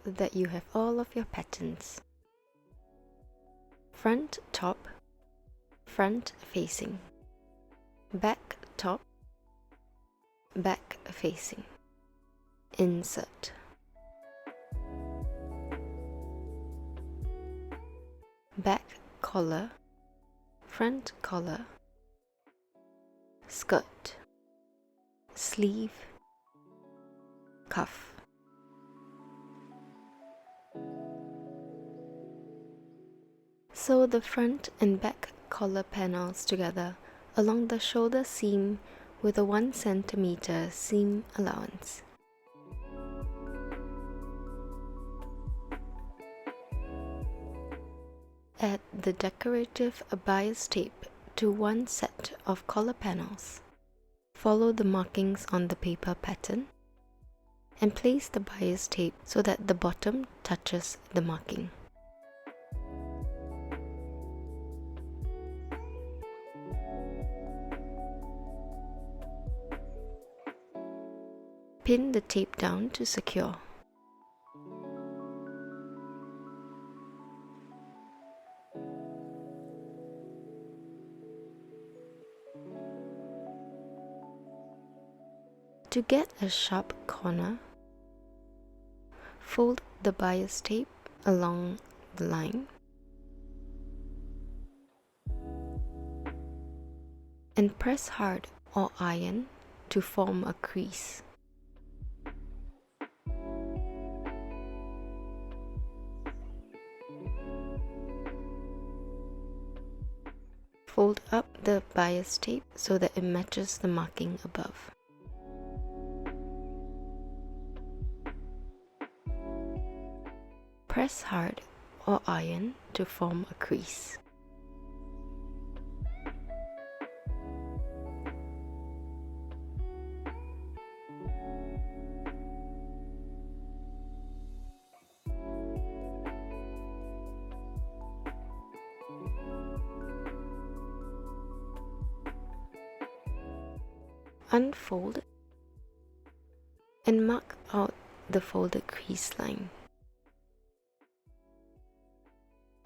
that you have all of your patterns. Front top, front facing. Back top, back facing. Insert. Back collar, front collar. Skirt, sleeve, cuff. Sew the front and back collar panels together along the shoulder seam with a 1 cm seam allowance. Add the decorative bias tape to one set of collar panels. Follow the markings on the paper pattern and place the bias tape so that the bottom touches the marking. Pin the tape down to secure. To get a sharp corner, fold the bias tape along the line and press hard or iron to form a crease. Fold up the bias tape so that it matches the marking above. Press hard or iron to form a crease. Unfold and mark out the folded crease line.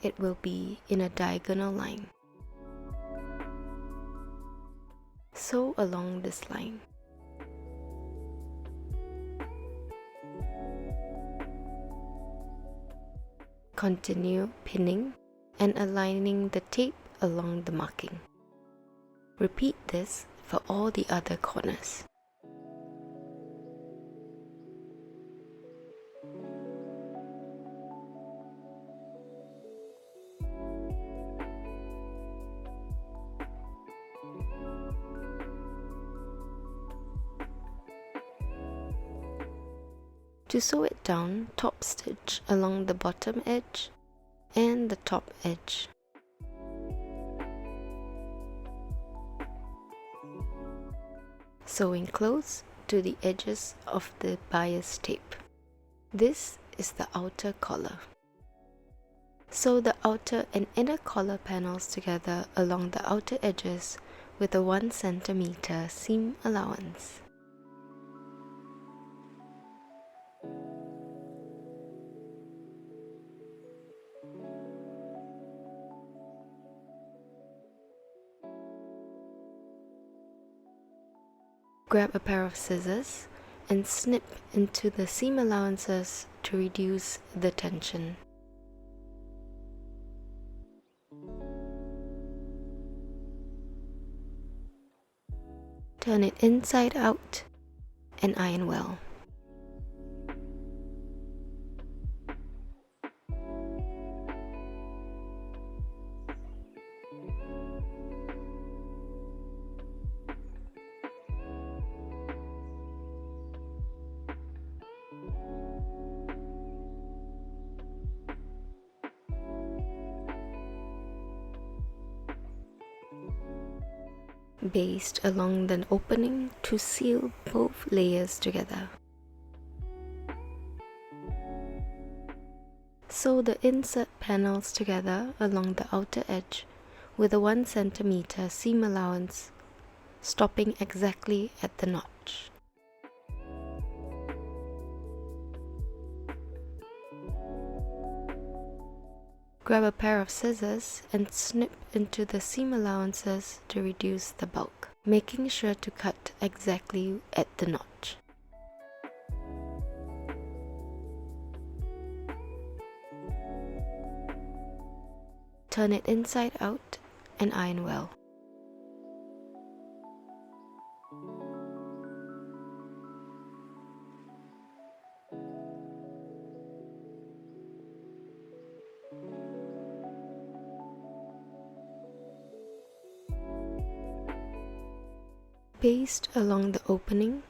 It will be in a diagonal line. Sew along this line. Continue pinning and aligning the tape along the marking. Repeat this for all the other corners. To sew it down, top stitch along the bottom edge and the top edge. Sewing close to the edges of the bias tape. This is the outer collar. Sew the outer and inner collar panels together along the outer edges with a 1 cm seam allowance. Grab a pair of scissors and snip into the seam allowances to reduce the tension. Turn it inside out and iron well. Baste along the opening to seal both layers together. Sew the insert panels together along the outer edge with a 1 cm seam allowance, stopping exactly at the notch. Grab a pair of scissors and snip into the seam allowances to reduce the bulk, making sure to cut exactly at the notch. Turn it inside out and iron well. Paste along the opening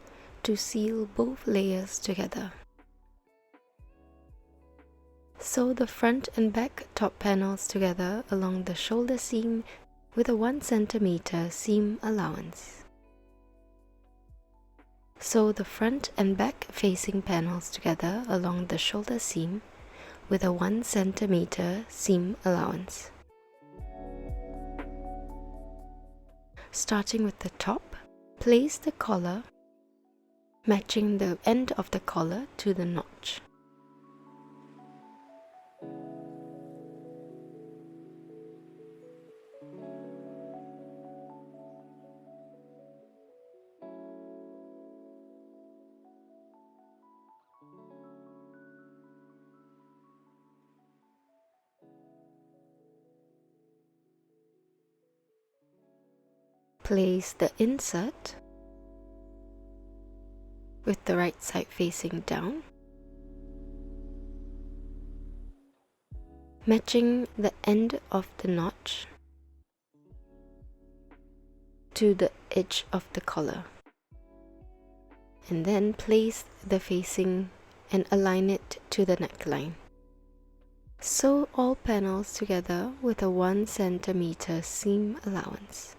to seal both layers together. Sew the front and back top panels together along the shoulder seam with a 1 cm seam allowance. Sew the front and back facing panels together along the shoulder seam with a 1 cm seam allowance. Starting with the top, place the collar, matching the end of the collar to the notch. Place the insert with the right side facing down, matching the end of the notch to the edge of the collar, and then place the facing and align it to the neckline. Sew all panels together with a 1 cm seam allowance.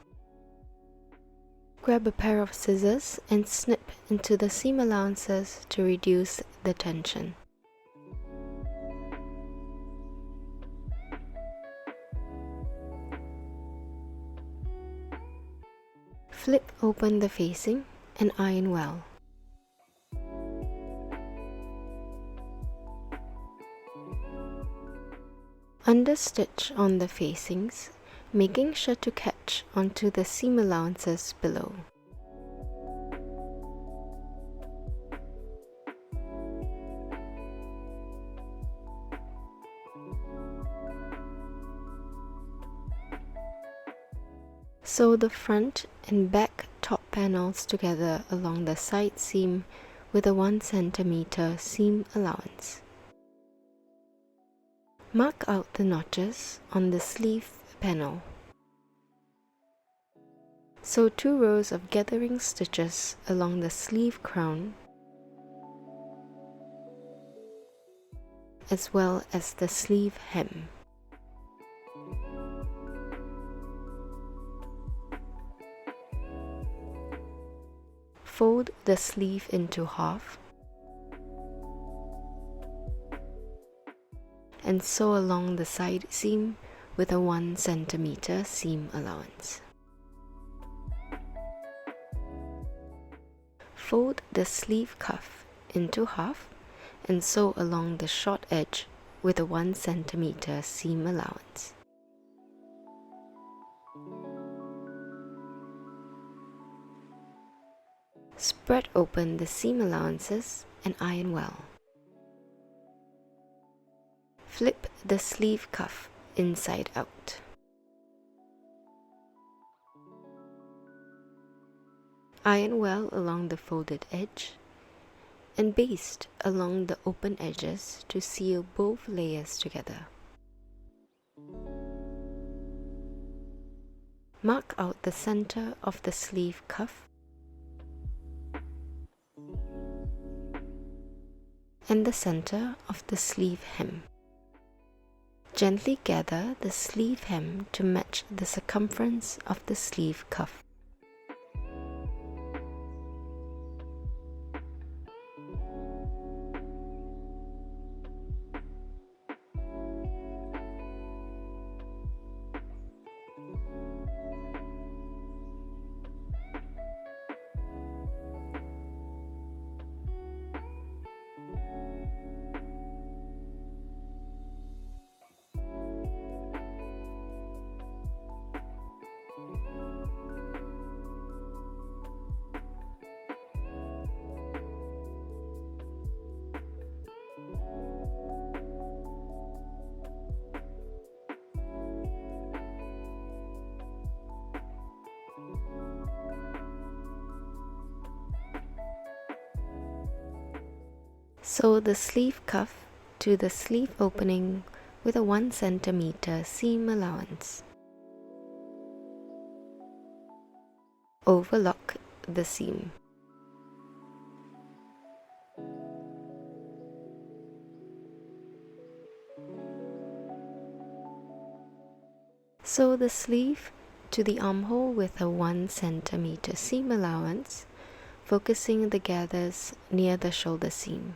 Grab a pair of scissors and snip into the seam allowances to reduce the tension. Flip open the facing and iron well. Understitch on the facings, making sure to catch onto the seam allowances below. Sew the front and back top panels together along the side seam with a 1 cm seam allowance. Mark out the notches on the sleeve panel. Sew 2 rows of gathering stitches along the sleeve crown as well as the sleeve hem. Fold the sleeve into half and sew along the side seam with a 1 cm seam allowance. Fold the sleeve cuff into half and sew along the short edge with a 1 cm seam allowance. Spread open the seam allowances and iron well. Flip the sleeve cuff inside out. Iron well along the folded edge and baste along the open edges to seal both layers together. Mark out the center of the sleeve cuff and the center of the sleeve hem. Gently gather the sleeve hem to match the circumference of the sleeve cuff. Sew the sleeve cuff to the sleeve opening with a 1 cm seam allowance. Overlock the seam. Sew the sleeve to the armhole with a 1 cm seam allowance, focusing the gathers near the shoulder seam.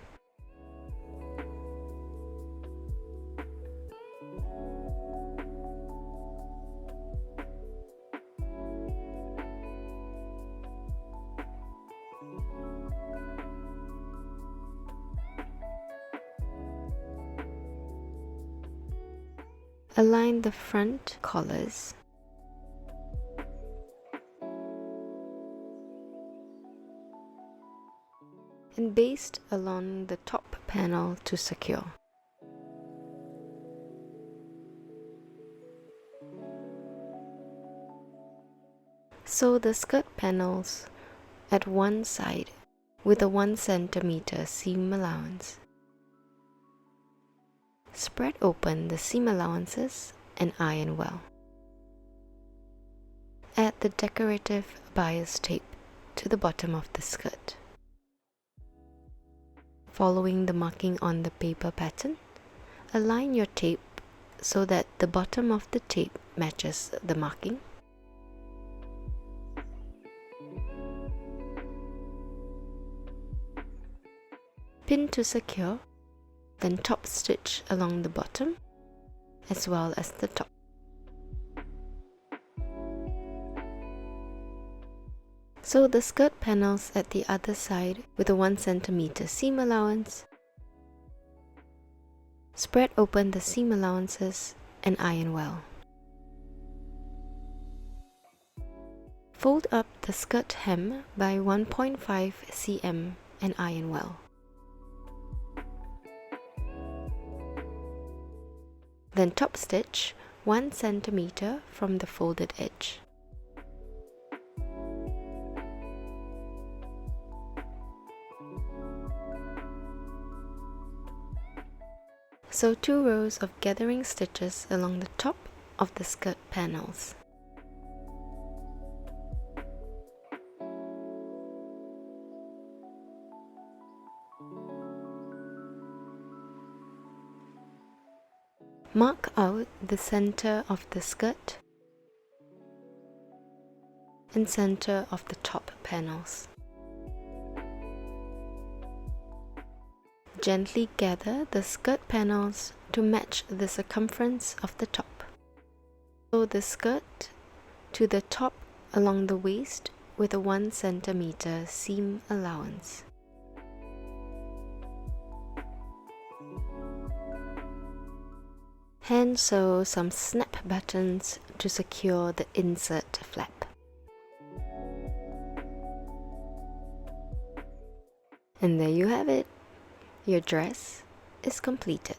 Align the front collars. And baste along the top panel to secure. Sew the skirt panels at one side with a 1 cm seam allowance. Spread open the seam allowances and iron well. Add the decorative bias tape to the bottom of the skirt. Following the marking on the paper pattern, align your tape so that the bottom of the tape matches the marking. Pin to secure, then top stitch along the bottom as well as the top. Sew the skirt panels at the other side with a 1 cm seam allowance. Spread open the seam allowances and iron well. Fold up the skirt hem by 1.5 cm and iron well. Then top stitch 1 cm from the folded edge. Sew 2 rows of gathering stitches along the top of the skirt panels. Mark out the center of the skirt and center of the top panels. Gently gather the skirt panels to match the circumference of the top. Sew the skirt to the top along the waist with a 1 cm seam allowance. Hand sew some snap buttons to secure the insert flap. And there you have it. Your dress is completed.